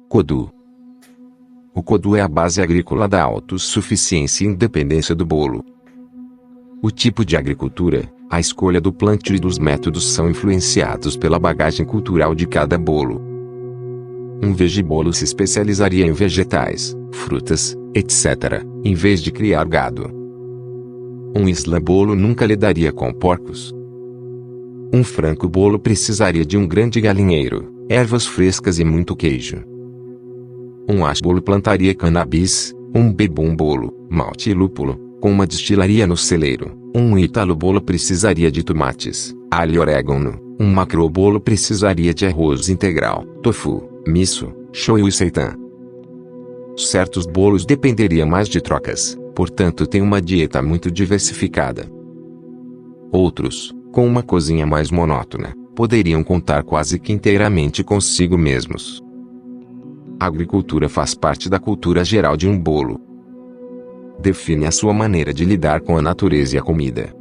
Kodu. O Kodu é a base agrícola da autossuficiência e independência do bolo. O tipo de agricultura, a escolha do plantio e dos métodos são influenciados pela bagagem cultural de cada bolo. Um vegebolo se especializaria em vegetais, frutas, etc., em vez de criar gado. Um islã-bolo nunca lidaria com porcos. Um franco-bolo precisaria de um grande galinheiro, ervas frescas e muito queijo. Um ash-bolo plantaria cannabis, um bebum-bolo, malte e lúpulo, com uma destilaria no celeiro. Um ítalo-bolo precisaria de tomates, alho e orégano. Um macro-bolo precisaria de arroz integral, tofu, miso, shoyu e seitan. Certos bolos dependeriam mais de trocas, portanto têm uma dieta muito diversificada. Outros, com uma cozinha mais monótona, poderiam contar quase que inteiramente consigo mesmos. A agricultura faz parte da cultura geral de um bolo. Define a sua maneira de lidar com a natureza e a comida.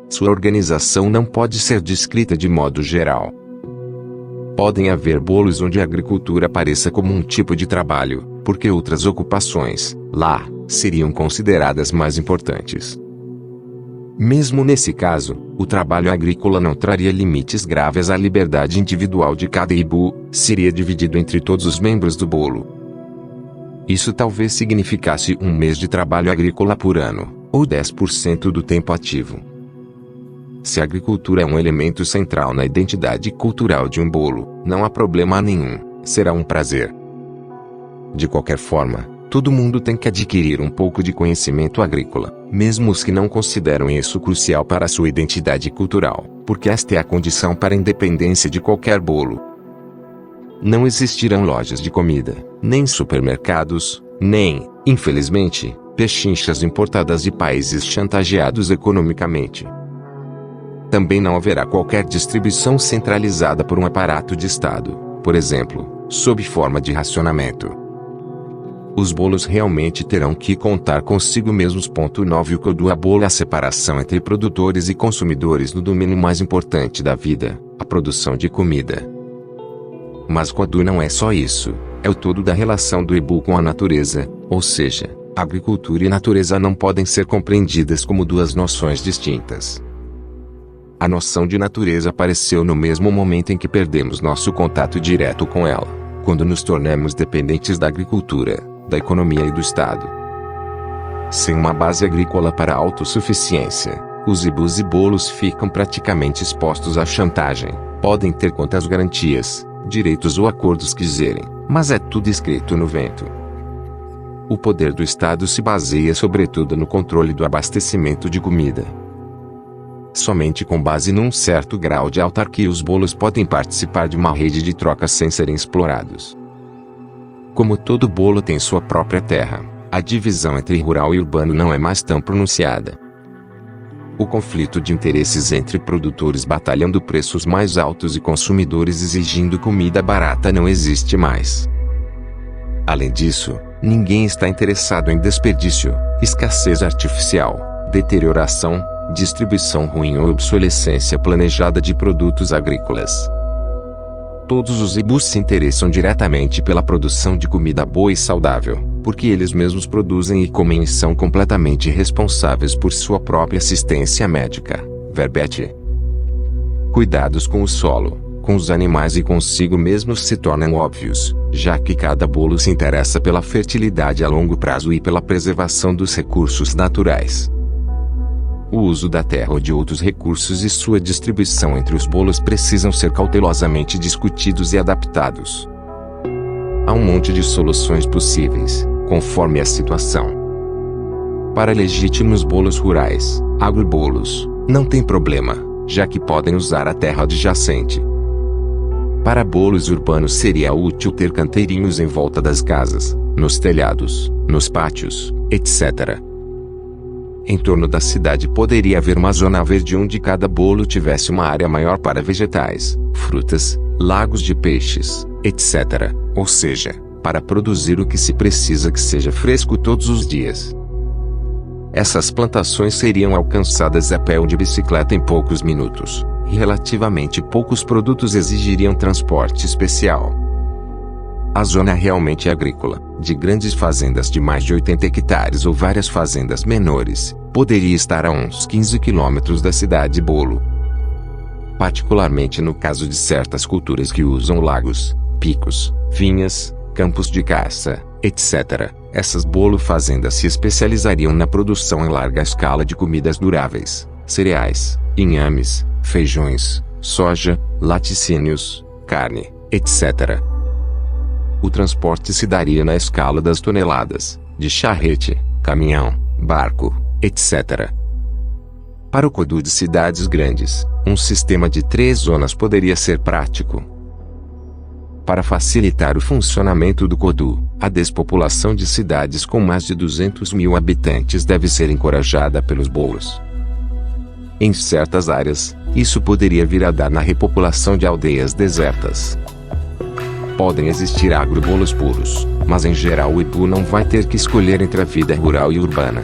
Sua organização não pode ser descrita de modo geral. Podem haver bolos onde a agricultura apareça como um tipo de trabalho, porque outras ocupações, lá, seriam consideradas mais importantes. Mesmo nesse caso, o trabalho agrícola não traria limites graves à liberdade individual de cada ibu, seria dividido entre todos os membros do bolo. Isso talvez significasse um mês de trabalho agrícola por ano, ou 10% do tempo ativo. Se a agricultura é um elemento central na identidade cultural de um bolo, não há problema nenhum, será um prazer. De qualquer forma, todo mundo tem que adquirir um pouco de conhecimento agrícola, mesmo os que não consideram isso crucial para a sua identidade cultural, porque esta é a condição para a independência de qualquer bolo. Não existirão lojas de comida, nem supermercados, nem, infelizmente, pechinchas importadas de países chantageados economicamente. Também não haverá qualquer distribuição centralizada por um aparato de Estado, por exemplo, sob forma de racionamento. Os bolos realmente terão que contar consigo mesmos. 9 O Kodu abola a separação entre produtores e consumidores no domínio mais importante da vida, a produção de comida. Mas Kodu não é só isso, é o todo da relação do ibu com a natureza, ou seja, agricultura e natureza não podem ser compreendidas como duas noções distintas. A noção de natureza apareceu no mesmo momento em que perdemos nosso contato direto com ela, quando nos tornamos dependentes da agricultura, da economia e do Estado. Sem uma base agrícola para a autossuficiência, os ibus e bolos ficam praticamente expostos à chantagem. Podem ter quantas garantias, direitos ou acordos quiserem, mas é tudo escrito no vento. O poder do Estado se baseia sobretudo no controle do abastecimento de comida. Somente com base num certo grau de autarquia os bolos podem participar de uma rede de trocas sem serem explorados. Como todo bolo tem sua própria terra, a divisão entre rural e urbano não é mais tão pronunciada. O conflito de interesses entre produtores batalhando preços mais altos e consumidores exigindo comida barata não existe mais. Além disso, ninguém está interessado em desperdício, escassez artificial, deterioração, distribuição ruim ou obsolescência planejada de produtos agrícolas. Todos os ibus se interessam diretamente pela produção de comida boa e saudável, porque eles mesmos produzem e comem e são completamente responsáveis por sua própria assistência médica. Verbete. Cuidados com o solo, com os animais e consigo mesmos se tornam óbvios, já que cada bolo se interessa pela fertilidade a longo prazo e pela preservação dos recursos naturais. O uso da terra ou de outros recursos e sua distribuição entre os bolos precisam ser cautelosamente discutidos e adaptados. Há um monte de soluções possíveis, conforme a situação. Para legítimos bolos rurais, agrobolos, não tem problema, já que podem usar a terra adjacente. Para bolos urbanos seria útil ter canteirinhos em volta das casas, nos telhados, nos pátios, etc. Em torno da cidade poderia haver uma zona verde onde cada bolo tivesse uma área maior para vegetais, frutas, lagos de peixes, etc., ou seja, para produzir o que se precisa que seja fresco todos os dias. Essas plantações seriam alcançadas a pé ou de bicicleta em poucos minutos, e relativamente poucos produtos exigiriam transporte especial. A zona realmente é agrícola, de grandes fazendas de mais de 80 hectares ou várias fazendas menores, poderia estar a uns 15 quilômetros da cidade Bolo. Particularmente no caso de certas culturas que usam lagos, picos, vinhas, campos de caça, etc., essas Bolo fazendas se especializariam na produção em larga escala de comidas duráveis, cereais, inhames, feijões, soja, laticínios, carne, etc. O transporte se daria na escala das toneladas, de charrete, caminhão, barco, etc. Para o Kodu de cidades grandes, um sistema de 3 zonas poderia ser prático. Para facilitar o funcionamento do Kodu, a despopulação de cidades com mais de 200 mil habitantes deve ser encorajada pelos bolos. Em certas áreas, isso poderia vir a dar na repopulação de aldeias desertas. Podem existir agrobolos puros, mas em geral o Ipu não vai ter que escolher entre a vida rural e urbana.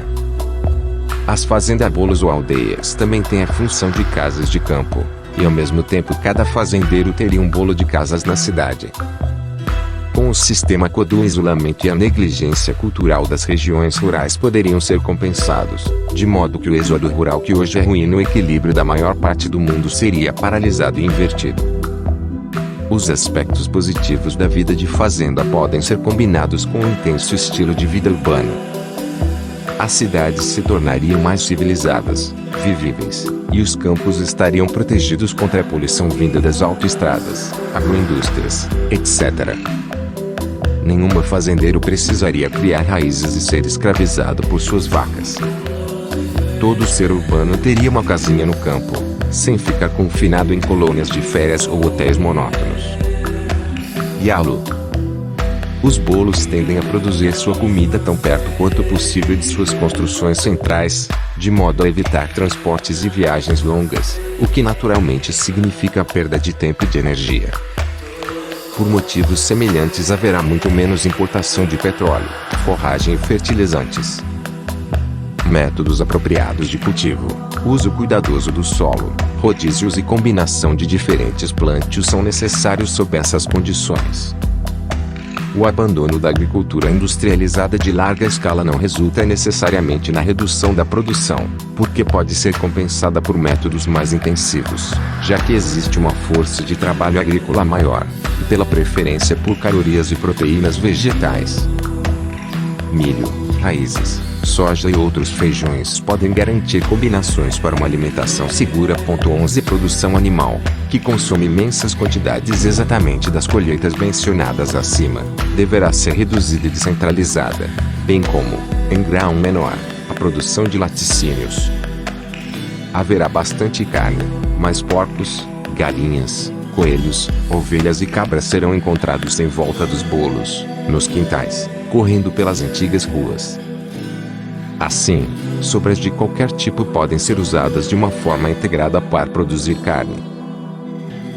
As fazendabolos ou aldeias também têm a função de casas de campo, e ao mesmo tempo cada fazendeiro teria um bolo de casas na cidade. Com o sistema Kodu, o isolamento e a negligência cultural das regiões rurais poderiam ser compensados, de modo que o êxodo rural que hoje arruína o equilíbrio da maior parte do mundo seria paralisado e invertido. Os aspectos positivos da vida de fazenda podem ser combinados com um intenso estilo de vida urbano. As cidades se tornariam mais civilizadas, vivíveis, e os campos estariam protegidos contra a poluição vinda das autoestradas, agroindústrias, etc. Nenhum fazendeiro precisaria criar raízes e ser escravizado por suas vacas. Todo ser urbano teria uma casinha no campo, sem ficar confinado em colônias de férias ou hotéis monótonos. Yalo. Os bolos tendem a produzir sua comida tão perto quanto possível de suas construções centrais, de modo a evitar transportes e viagens longas, o que naturalmente significa a perda de tempo e de energia. Por motivos semelhantes haverá muito menos importação de petróleo, forragem e fertilizantes. Métodos apropriados de cultivo, uso cuidadoso do solo, rodízios e combinação de diferentes plântios são necessários sob essas condições. O abandono da agricultura industrializada de larga escala não resulta necessariamente na redução da produção, porque pode ser compensada por métodos mais intensivos, já que existe uma força de trabalho agrícola maior, e pela preferência por calorias e proteínas vegetais. Milho, raízes, soja e outros feijões podem garantir combinações para uma alimentação segura. 11 Produção animal, que consome imensas quantidades exatamente das colheitas mencionadas acima, deverá ser reduzida e descentralizada, bem como, em grau menor, a produção de laticínios. Haverá bastante carne, mas porcos, galinhas, coelhos, ovelhas e cabras serão encontrados em volta dos bolos, nos quintais, correndo pelas antigas ruas. Assim, sobras de qualquer tipo podem ser usadas de uma forma integrada para produzir carne.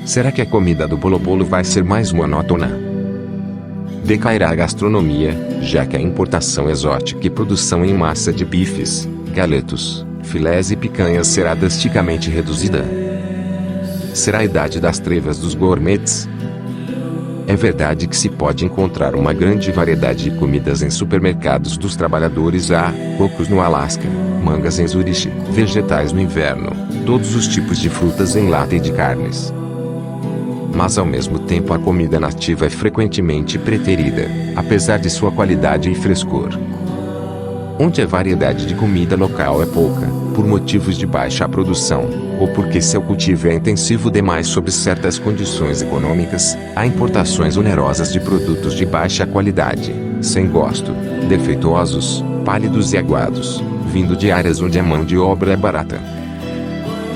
Será que a comida do bolo vai ser mais monótona? Decairá a gastronomia, já que a importação exótica e produção em massa de bifes, galetos, filés e picanhas será drasticamente reduzida. Será a idade das trevas dos gourmets? É verdade que se pode encontrar uma grande variedade de comidas em supermercados dos trabalhadores. Há cocos no Alasca, mangas em Zuriche, vegetais no inverno, todos os tipos de frutas em lata e de carnes. Mas ao mesmo tempo a comida nativa é frequentemente preterida, apesar de sua qualidade e frescor. Onde a variedade de comida local é pouca, por motivos de baixa produção, ou porque seu cultivo é intensivo demais sob certas condições econômicas, há importações onerosas de produtos de baixa qualidade, sem gosto, defeituosos, pálidos e aguados, vindo de áreas onde a mão de obra é barata.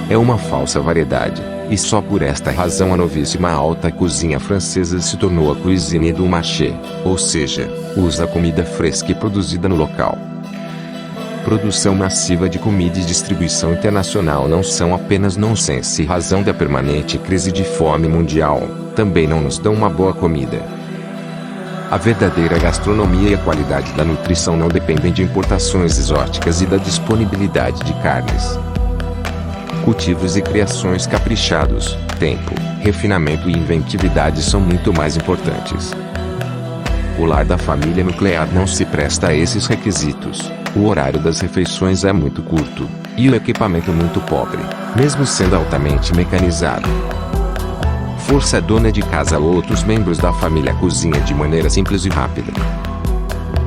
É uma falsa variedade, e só por esta razão a novíssima alta cozinha francesa se tornou a cuisine du marché, ou seja, usa comida fresca e produzida no local. Produção massiva de comida e distribuição internacional não são apenas nonsense e razão da permanente crise de fome mundial, também não nos dão uma boa comida. A verdadeira gastronomia e a qualidade da nutrição não dependem de importações exóticas e da disponibilidade de carnes. Cultivos e criações caprichados, tempo, refinamento e inventividade são muito mais importantes. particular da família nuclear não se presta a esses requisitos. O horário das refeições é muito curto, e o equipamento muito pobre, mesmo sendo altamente mecanizado. Força dona de casa ou outros membros da família cozinha de maneira simples e rápida.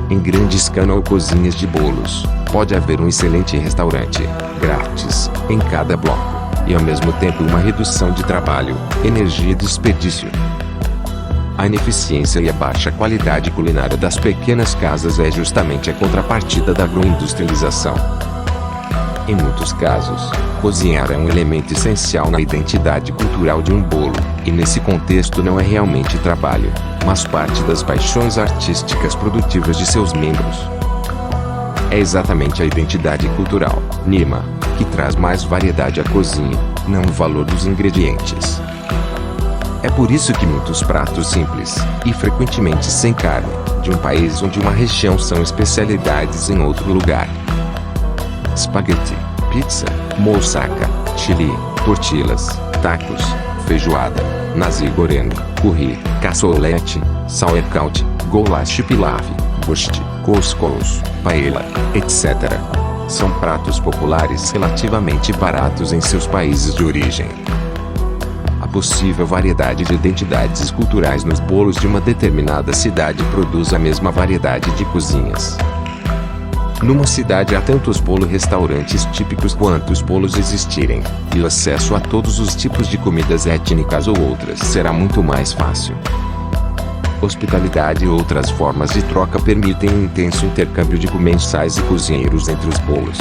Em grande escala ou cozinhas de bolos, pode haver um excelente restaurante, grátis, em cada bloco, e ao mesmo tempo uma redução de trabalho, energia e desperdício. A ineficiência e a baixa qualidade culinária das pequenas casas é justamente a contrapartida da agroindustrialização. Em muitos casos, cozinhar é um elemento essencial na identidade cultural de um bolo, e nesse contexto não é realmente trabalho, mas parte das paixões artísticas produtivas de seus membros. É exatamente a identidade cultural, NIMA, que traz mais variedade à cozinha, não o valor dos ingredientes. É por isso que muitos pratos simples, e frequentemente sem carne, de um país ou de uma região são especialidades em outro lugar. Spaghetti, pizza, moussaka, chili, tortillas, tacos, feijoada, nasi goreng, curry, cassoulet, sauerkraut, goulash pilaf, borscht, couscous, paella, etc. São pratos populares relativamente baratos em seus países de origem. A possível variedade de identidades culturais nos bolos de uma determinada cidade produz a mesma variedade de cozinhas. Numa cidade há tantos restaurantes típicos quantos bolos existirem, e o acesso a todos os tipos de comidas étnicas ou outras será muito mais fácil. Hospitalidade e outras formas de troca permitem um intenso intercâmbio de comensais e cozinheiros entre os bolos.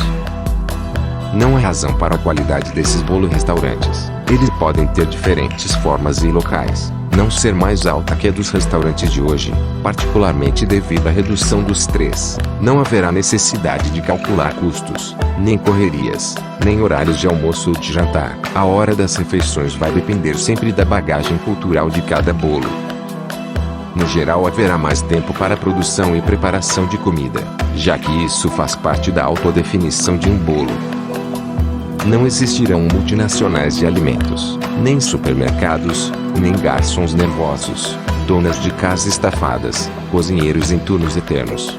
Não há razão para a qualidade desses restaurantes. Eles podem ter diferentes formas e locais, não ser mais alta que a dos restaurantes de hoje, particularmente devido à redução dos três. Não haverá necessidade de calcular custos, nem correrias, nem horários de almoço ou de jantar. A hora das refeições vai depender sempre da bagagem cultural de cada bolo. No geral, haverá mais tempo para a produção e preparação de comida, já que isso faz parte da autodefinição de um bolo. Não existirão multinacionais de alimentos, nem supermercados, nem garçons nervosos, donas de casa estafadas, cozinheiros em turnos eternos.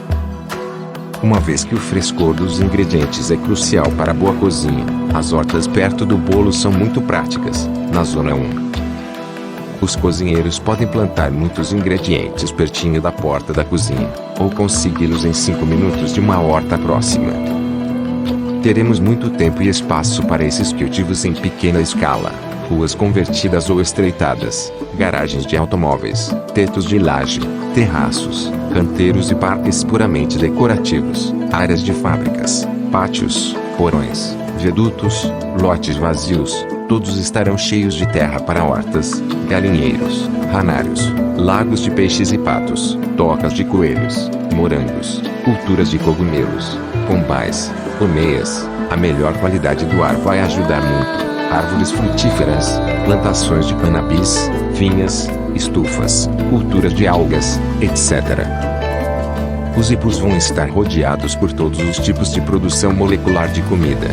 Uma vez que o frescor dos ingredientes é crucial para a boa cozinha, as hortas perto do bolo são muito práticas. Na Zona 1, os cozinheiros podem plantar muitos ingredientes pertinho da porta da cozinha, ou consegui-los em 5 minutos de uma horta próxima. Teremos muito tempo e espaço para esses cultivos em pequena escala, ruas convertidas ou estreitadas, garagens de automóveis, tetos de laje, terraços, canteiros e parques puramente decorativos, áreas de fábricas, pátios, porões, viadutos, lotes vazios, todos estarão cheios de terra para hortas, galinheiros, ranários, lagos de peixes e patos, tocas de coelhos, morangos, culturas de cogumelos, pombais, colmeias. A melhor qualidade do ar vai ajudar muito. Árvores frutíferas, plantações de cannabis, vinhas, estufas, culturas de algas, etc. Os hipos vão estar rodeados por todos os tipos de produção molecular de comida.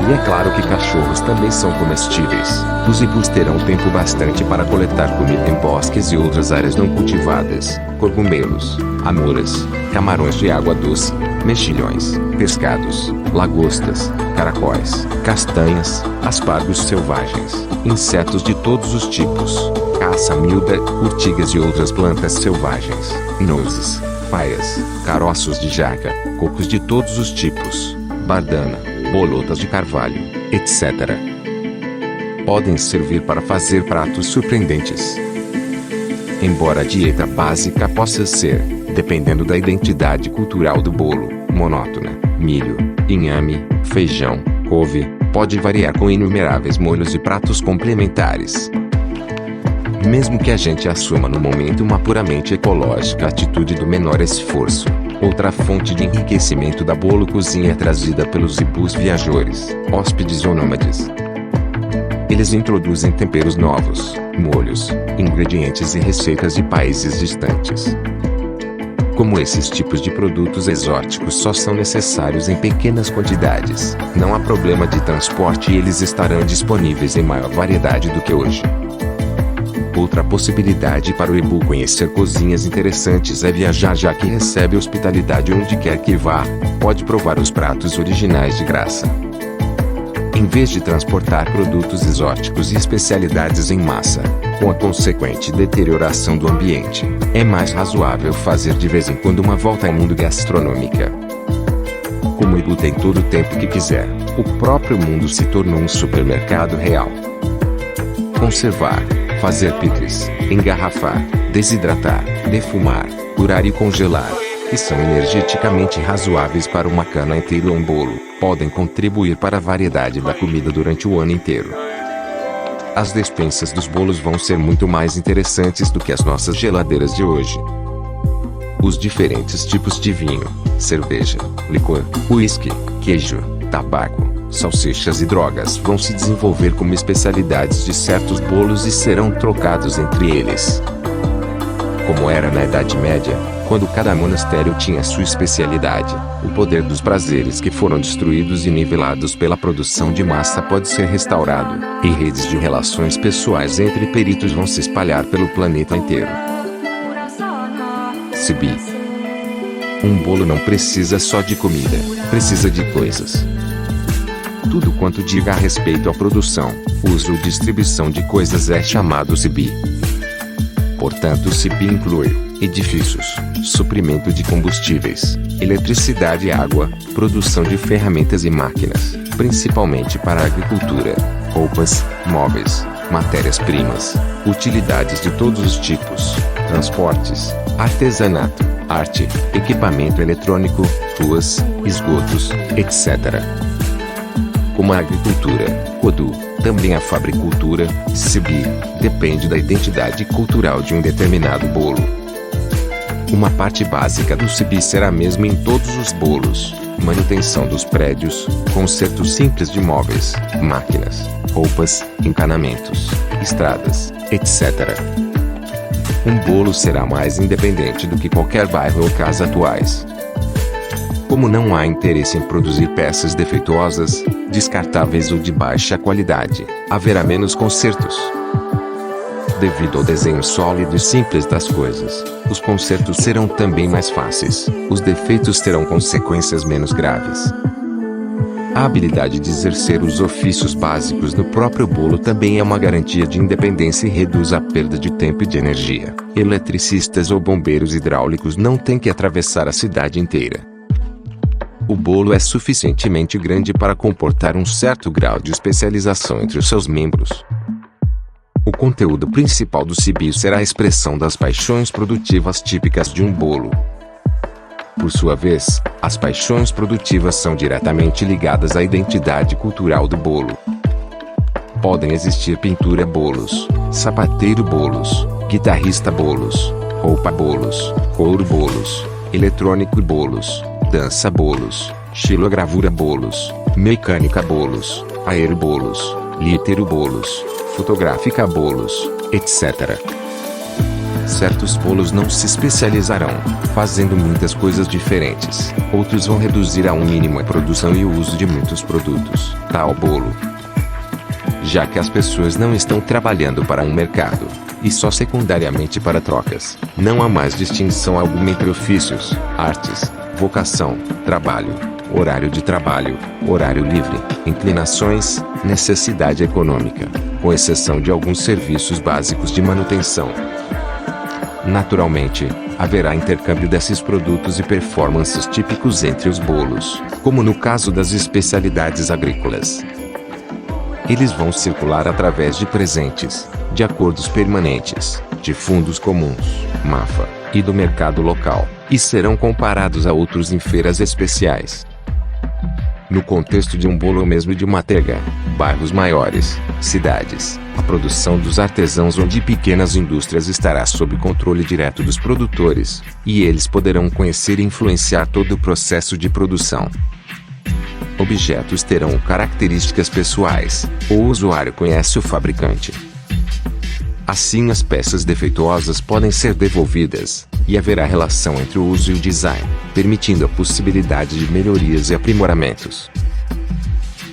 E é claro que cachorros também são comestíveis. Os hipos terão tempo bastante para coletar comida em bosques e outras áreas não cultivadas, cogumelos, amoras, camarões de água doce, mexilhões, pescados, lagostas, caracóis, castanhas, aspargos selvagens, insetos de todos os tipos, caça-milda, urtigas e outras plantas selvagens, nozes, paias, caroços de jaca, cocos de todos os tipos, bardana, bolotas de carvalho, etc. Podem servir para fazer pratos surpreendentes. Embora a dieta básica possa ser, dependendo da identidade cultural do bolo, monótona, milho, inhame, feijão, couve, pode variar com inumeráveis molhos e pratos complementares. Mesmo que a gente assuma no momento uma puramente ecológica atitude do menor esforço, outra fonte de enriquecimento da bolo cozinha é trazida pelos hipus viajores, hóspedes ou nômades. Eles introduzem temperos novos, molhos, ingredientes e receitas de países distantes. Como esses tipos de produtos exóticos só são necessários em pequenas quantidades, não há problema de transporte e eles estarão disponíveis em maior variedade do que hoje. Outra possibilidade para o Ebu conhecer cozinhas interessantes é viajar, já que recebe hospitalidade onde quer que vá, pode provar os pratos originais de graça. Em vez de transportar produtos exóticos e especialidades em massa, com a consequente deterioração do ambiente, é mais razoável fazer de vez em quando uma volta ao mundo gastronômica. Como o Ebu tem todo o tempo que quiser, o próprio mundo se tornou um supermercado real. Conservar, fazer picles, engarrafar, desidratar, defumar, curar e congelar, que são energeticamente razoáveis para uma cana inteira ou um bolo, podem contribuir para a variedade da comida durante o ano inteiro. As despensas dos bolos vão ser muito mais interessantes do que as nossas geladeiras de hoje. Os diferentes tipos de vinho, cerveja, licor, uísque, queijo, tabaco, salsichas e drogas vão se desenvolver como especialidades de certos bolos e serão trocados entre eles. Como era na Idade Média, quando cada monastério tinha sua especialidade, o poder dos prazeres que foram destruídos e nivelados pela produção de massa pode ser restaurado, e redes de relações pessoais entre peritos vão se espalhar pelo planeta inteiro. Sibi. Um bolo não precisa só de comida, precisa de coisas. Tudo quanto diga a respeito à produção, uso ou distribuição de coisas é chamado Sibi. Portanto, Sibi inclui edifícios, suprimento de combustíveis, eletricidade e água, produção de ferramentas e máquinas, principalmente para a agricultura, roupas, móveis, matérias-primas, utilidades de todos os tipos, transportes, artesanato, arte, equipamento eletrônico, ruas, esgotos, etc. Como a agricultura, Kodu, também a fabricultura, Sibi, depende da identidade cultural de um determinado bolo. Uma parte básica do Sibi será a mesma em todos os bolos: manutenção dos prédios, conserto simples de móveis, máquinas, roupas, encanamentos, estradas, etc. Um bolo será mais independente do que qualquer bairro ou casa atuais. Como não há interesse em produzir peças defeituosas, descartáveis ou de baixa qualidade, haverá menos consertos. Devido ao desenho sólido e simples das coisas, os consertos serão também mais fáceis, os defeitos terão consequências menos graves. A habilidade de exercer os ofícios básicos no próprio bolo também é uma garantia de independência e reduz a perda de tempo e de energia. Eletricistas ou bombeiros hidráulicos não têm que atravessar a cidade inteira. O bolo é suficientemente grande para comportar um certo grau de especialização entre os seus membros. O conteúdo principal do Sibi será a expressão das paixões produtivas típicas de um bolo. Por sua vez, as paixões produtivas são diretamente ligadas à identidade cultural do bolo. Podem existir pintura bolos, sapateiro bolos, guitarrista bolos, roupa bolos, couro bolos, eletrônico bolos, dança bolos, xilogravura bolos, mecânica bolos, aerobolos, litero bolos, fotográfica bolos, etc. Certos bolos não se especializarão, fazendo muitas coisas diferentes. Outros vão reduzir a um mínimo a produção e o uso de muitos produtos. Tal bolo. Já que as pessoas não estão trabalhando para um mercado, e só secundariamente para trocas, não há mais distinção alguma entre ofícios, artes, vocação, trabalho, horário de trabalho, horário livre, inclinações, necessidade econômica, com exceção de alguns serviços básicos de manutenção. Naturalmente, haverá intercâmbio desses produtos e performances típicos entre os bolos, como no caso das especialidades agrícolas. Eles vão circular através de presentes, de acordos permanentes, de fundos comuns, MAFA, e do mercado local, e serão comparados a outros em feiras especiais. No contexto de um bolo ou mesmo de uma tega, bairros maiores, cidades, a produção dos artesãos ou de pequenas indústrias estará sob controle direto dos produtores, e eles poderão conhecer e influenciar todo o processo de produção. Objetos terão características pessoais, o usuário conhece o fabricante. Assim, as peças defeituosas podem ser devolvidas, e haverá relação entre o uso e o design, permitindo a possibilidade de melhorias e aprimoramentos.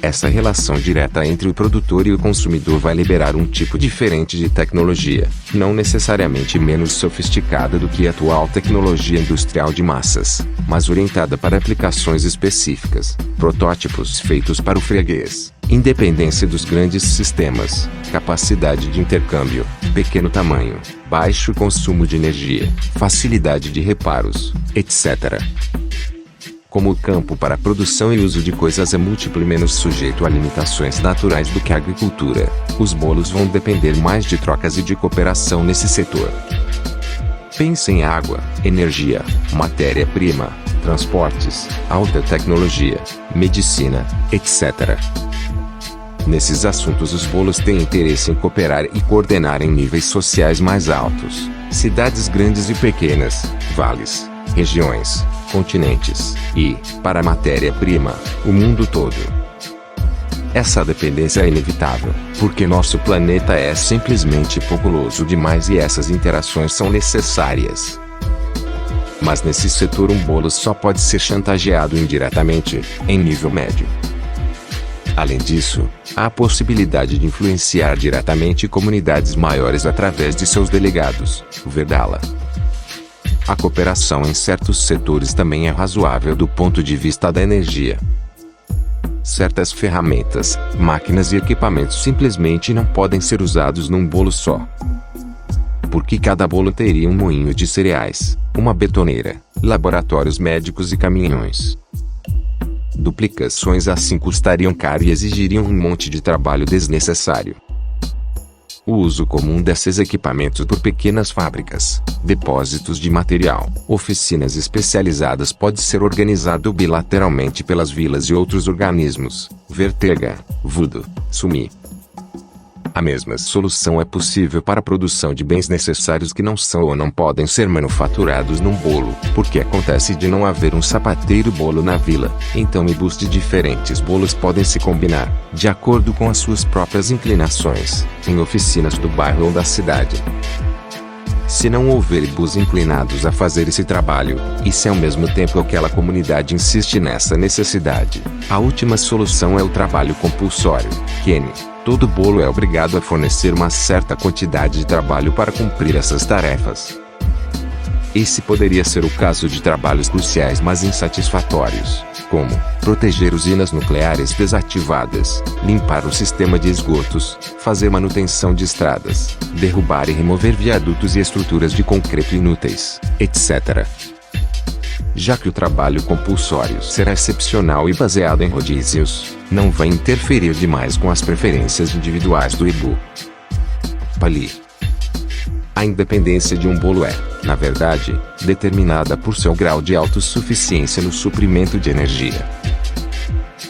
Essa relação direta entre o produtor e o consumidor vai liberar um tipo diferente de tecnologia, não necessariamente menos sofisticada do que a atual tecnologia industrial de massas, mas orientada para aplicações específicas, protótipos feitos para o freguês, independência dos grandes sistemas, capacidade de intercâmbio, pequeno tamanho, baixo consumo de energia, facilidade de reparos, etc. Como o campo para a produção e uso de coisas é múltiplo e menos sujeito a limitações naturais do que a agricultura, os bolos vão depender mais de trocas e de cooperação nesse setor. Pense em água, energia, matéria-prima, transportes, alta tecnologia, medicina, etc. Nesses assuntos os bolos têm interesse em cooperar e coordenar em níveis sociais mais altos, cidades grandes e pequenas, vales, regiões, continentes, e, para a matéria-prima, o mundo todo. Essa dependência é inevitável, porque nosso planeta é simplesmente populoso demais e essas interações são necessárias. Mas nesse setor um bolo só pode ser chantageado indiretamente, em nível médio. Além disso, há a possibilidade de influenciar diretamente comunidades maiores através de seus delegados, Verdala. A cooperação em certos setores também é razoável do ponto de vista da energia. Certas ferramentas, máquinas e equipamentos simplesmente não podem ser usados num bolo só. Porque cada bolo teria um moinho de cereais, uma betoneira, laboratórios médicos e caminhões. Duplicações assim custariam caro e exigiriam um monte de trabalho desnecessário. O uso comum desses equipamentos por pequenas fábricas, depósitos de material, oficinas especializadas pode ser organizado bilateralmente pelas vilas e outros organismos, Vertega, Voodoo, Sumi. A mesma solução é possível para a produção de bens necessários que não são ou não podem ser manufaturados num bolo, porque acontece de não haver um sapateiro bolo na vila, então ibus de diferentes bolos podem se combinar, de acordo com as suas próprias inclinações, em oficinas do bairro ou da cidade. Se não houver ibus inclinados a fazer esse trabalho, e se ao mesmo tempo aquela comunidade insiste nessa necessidade, a última solução é o trabalho compulsório, Kenny. Todo bolo é obrigado a fornecer uma certa quantidade de trabalho para cumprir essas tarefas. Esse poderia ser o caso de trabalhos cruciais mas insatisfatórios, como proteger usinas nucleares desativadas, limpar o sistema de esgotos, fazer manutenção de estradas, derrubar e remover viadutos e estruturas de concreto inúteis, etc. Já que o trabalho compulsório será excepcional e baseado em rodízios, não vai interferir demais com as preferências individuais do ibu. Pali. A independência de um bolo é, na verdade, determinada por seu grau de autossuficiência no suprimento de energia.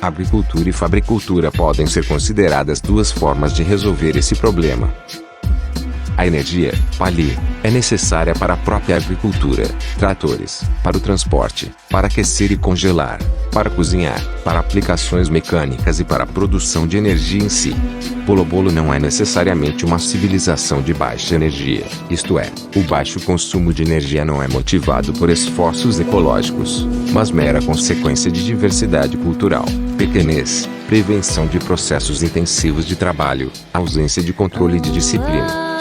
Agricultura e fabricultura podem ser consideradas duas formas de resolver esse problema. A energia, Pali, é necessária para a própria agricultura, tratores, para o transporte, para aquecer e congelar, para cozinhar, para aplicações mecânicas e para a produção de energia em si. Bolo não é necessariamente uma civilização de baixa energia, isto é, o baixo consumo de energia não é motivado por esforços ecológicos, mas mera consequência de diversidade cultural, pequenez, prevenção de processos intensivos de trabalho, ausência de controle e de disciplina.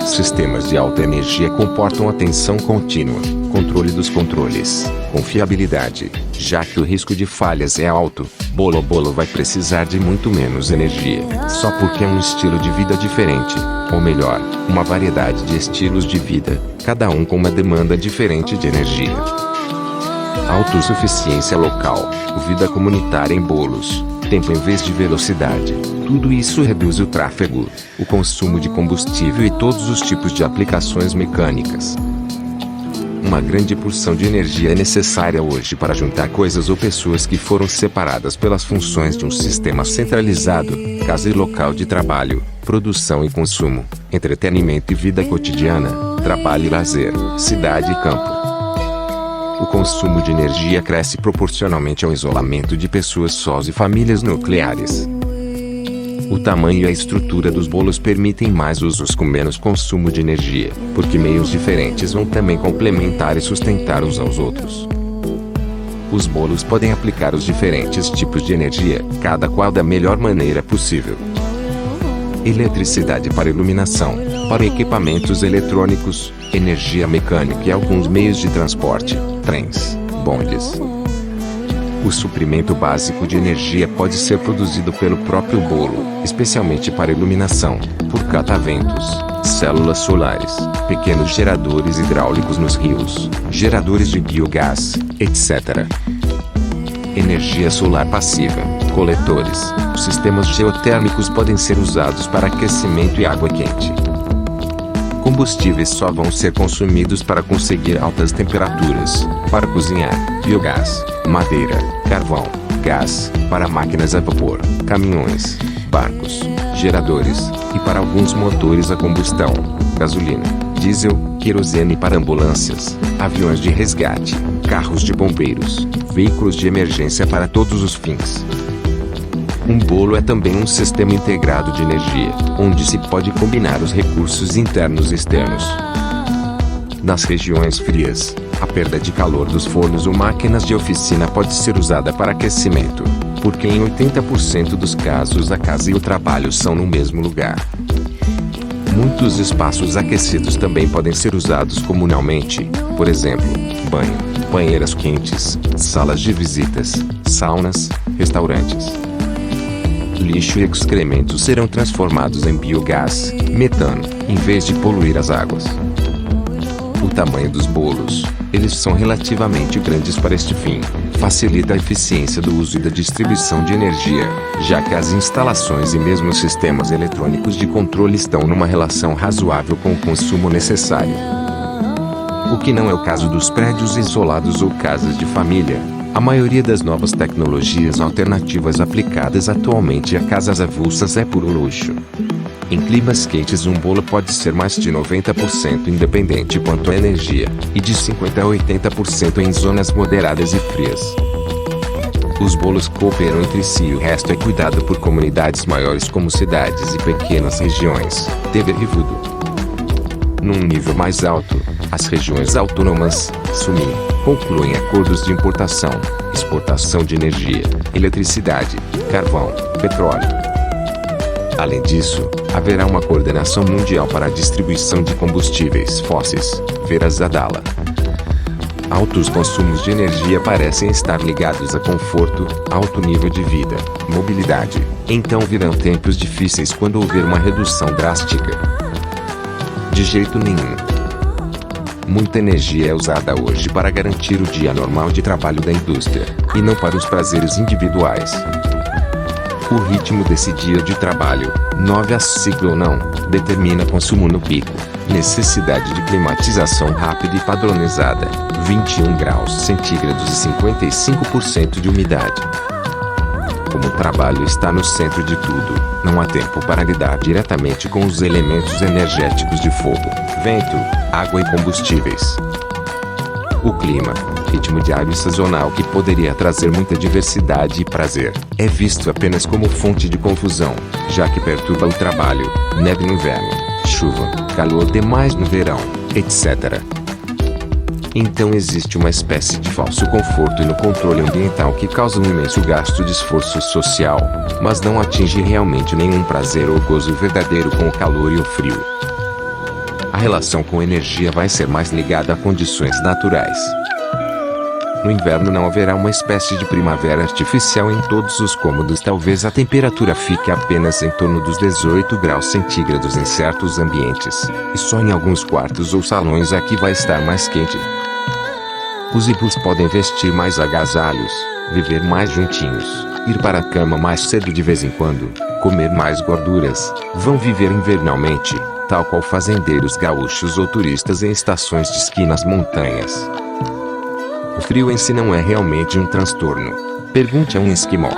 Sistemas de alta energia comportam atenção contínua, controle dos controles, confiabilidade, já que o risco de falhas é alto. Bolo vai precisar de muito menos energia, só porque é um estilo de vida diferente, ou melhor, uma variedade de estilos de vida, cada um com uma demanda diferente de energia. Autossuficiência local, vida comunitária em bolos, tempo em vez de velocidade, tudo isso reduz o tráfego, o consumo de combustível e todos os tipos de aplicações mecânicas. Uma grande porção de energia é necessária hoje para juntar coisas ou pessoas que foram separadas pelas funções de um sistema centralizado, casa e local de trabalho, produção e consumo, entretenimento e vida cotidiana, trabalho e lazer, cidade e campo. O consumo de energia cresce proporcionalmente ao isolamento de pessoas sós e famílias nucleares. O tamanho e a estrutura dos bolos permitem mais usos com menos consumo de energia, porque meios diferentes vão também complementar e sustentar uns aos outros. Os bolos podem aplicar os diferentes tipos de energia, cada qual da melhor maneira possível. Eletricidade para iluminação, para equipamentos eletrônicos, energia mecânica e alguns meios de transporte, trens, bondes. O suprimento básico de energia pode ser produzido pelo próprio bolo, especialmente para iluminação, por cataventos, células solares, pequenos geradores hidráulicos nos rios, geradores de biogás, etc. Energia solar passiva, coletores, sistemas geotérmicos podem ser usados para aquecimento e água quente. Combustíveis só vão ser consumidos para conseguir altas temperaturas, para cozinhar, biogás, madeira, carvão, gás, para máquinas a vapor, caminhões, barcos, geradores, e para alguns motores a combustão, gasolina, diesel, querosene para ambulâncias, aviões de resgate, carros de bombeiros, veículos de emergência para todos os fins. Um bolo é também um sistema integrado de energia, onde se pode combinar os recursos internos e externos. Nas regiões frias, a perda de calor dos fornos ou máquinas de oficina pode ser usada para aquecimento, porque em 80% dos casos a casa e o trabalho são no mesmo lugar. Muitos espaços aquecidos também podem ser usados comunalmente, por exemplo, banho, banheiras quentes, salas de visitas, saunas, restaurantes. Lixo e excrementos serão transformados em biogás, metano, em vez de poluir as águas. O tamanho dos bolos, eles são relativamente grandes para este fim, facilita a eficiência do uso e da distribuição de energia, já que as instalações e mesmo os sistemas eletrônicos de controle estão numa relação razoável com o consumo necessário. O que não é o caso dos prédios isolados ou casas de família. A maioria das novas tecnologias alternativas aplicadas atualmente a casas avulsas é puro luxo. Em climas quentes um bolo pode ser mais de 90% independente quanto à energia, e de 50% a 80% em zonas moderadas e frias. Os bolos cooperam entre si e o resto é cuidado por comunidades maiores como cidades e pequenas regiões, TV e Voodoo. Num nível mais alto, as regiões autônomas, SUMI, concluem acordos de importação, exportação de energia, eletricidade, carvão, petróleo. Além disso, haverá uma coordenação mundial para a distribuição de combustíveis fósseis, Veras Adala. Altos consumos de energia parecem estar ligados a conforto, alto nível de vida, mobilidade, então virão tempos difíceis quando houver uma redução drástica. De jeito nenhum. Muita energia é usada hoje para garantir o dia normal de trabalho da indústria, e não para os prazeres individuais. O ritmo desse dia de trabalho, 9 às 5 ou não, determina consumo no pico, necessidade de climatização rápida e padronizada, 21 graus centígrados e 55% de umidade. Como o trabalho está no centro de tudo, não há tempo para lidar diretamente com os elementos energéticos de fogo, vento, água e combustíveis. O clima, ritmo diário e sazonal que poderia trazer muita diversidade e prazer, é visto apenas como fonte de confusão, já que perturba o trabalho, neve no inverno, chuva, calor demais no verão, etc. Então existe uma espécie de falso conforto no controle ambiental que causa um imenso gasto de esforço social, mas não atinge realmente nenhum prazer ou gozo verdadeiro com o calor e o frio. A relação com energia vai ser mais ligada a condições naturais. No inverno não haverá uma espécie de primavera artificial em todos os cômodos. Talvez a temperatura fique apenas em torno dos 18 graus centígrados em certos ambientes, e só em alguns quartos ou salões é que vai estar mais quente. Os hibus podem vestir mais agasalhos, viver mais juntinhos, ir para a cama mais cedo de vez em quando, comer mais gorduras, vão viver invernalmente, tal qual fazendeiros gaúchos ou turistas em estações de esqui nas montanhas. O frio em si não é realmente um transtorno. Pergunte a um esquimó.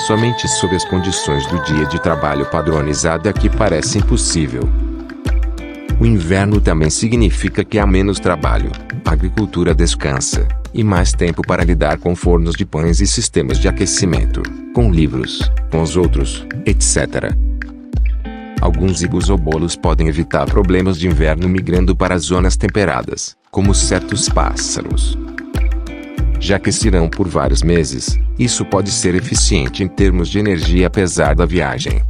Somente sob as condições do dia de trabalho padronizado é que parece impossível. O inverno também significa que há menos trabalho, a agricultura descansa, e mais tempo para lidar com fornos de pães e sistemas de aquecimento, com livros, com os outros, etc. Alguns higos ou bolos podem evitar problemas de inverno migrando para zonas temperadas, como certos pássaros. já que se irão por vários meses. Isso pode ser eficiente em termos de energia apesar da viagem.